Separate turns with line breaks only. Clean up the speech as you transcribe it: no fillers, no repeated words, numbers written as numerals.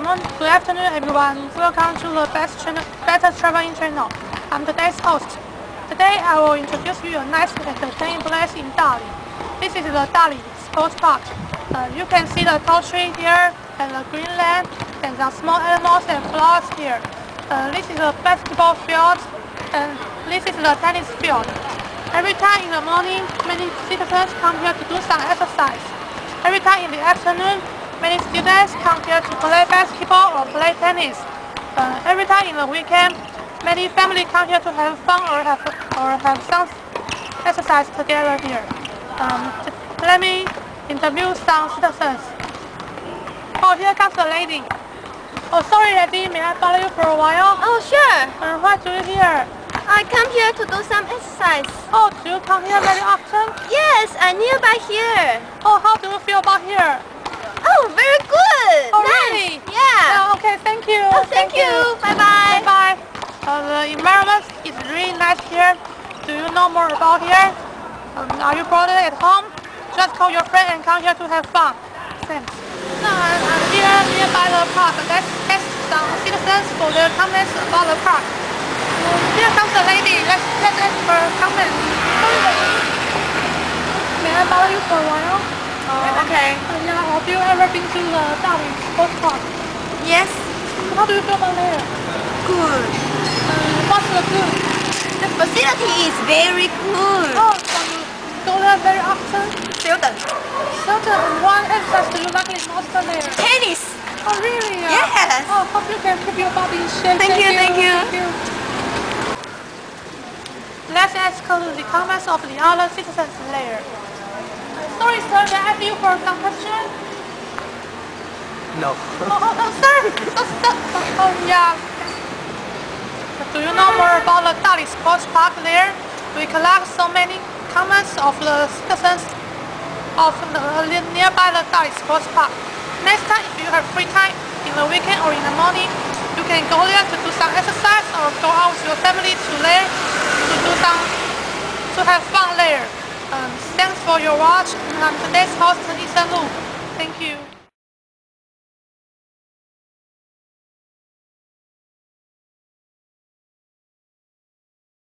Good afternoon, everyone. Welcome to the Better Traveling channel. I'm today's host. Today, I will introduce you a nice entertaining place in Dali. This is the Dali Sports Park. You can see the tall tree here, and the green land, and some small animals and flowers here. This is a basketball field, and this is the tennis field. Every time in the morning, many citizens come here to do some exercise. Every time in the afternoon, many students come here to play basketball or play tennis. Every time in the weekend, many families come here to have fun or have some exercise together here. Let me interview some citizens. Oh, here comes the lady. Oh, sorry, lady. May I follow you for a while?
Oh, sure.
What do you here?
I come here to do some exercise.
Oh, do you come here very often?
Yes, I'm nearby here.
Oh, how do you feel about here?
Oh, very good.
Oh,
nice.
really?
Yeah.
Oh, okay, thank you.
Oh, thank you. Bye-bye.
Bye-bye. The environment is really nice here. Do you know more about here? Are you bored at home? Just call your friend and come here to have fun. Thanks. Now I'm here nearby the park. Let's ask some citizens for their comments about the park. Here comes the lady. Let's ask her comments. May I bother you for a while?
Okay.
Yeah, have you ever been to the Dali Sports Park?
Yes.
How do you feel about there?
Good.
What's the good?
The facility is very good.
Oh, so you go there very often?
Seldom.
Seldom. And what exercise do you like the most there?
Tennis.
Oh, really?
Yes.
Oh, hope you can keep your body in shape.
Thank you.
Let's ask the comments of the other citizens later. Sorry, sir, can I ask you for some questions?
No.
Sir. Oh, yeah. Do you know more about the Dali Sports Park there? We collect so many comments of the citizens of nearby the Dali Sports Park. Next time, if you have free time in the weekend or in the morning, you can go there to do some exercise or go out with your family to have fun there. Thanks for your watch. I'm today's host, Lisa Lu. Thank you.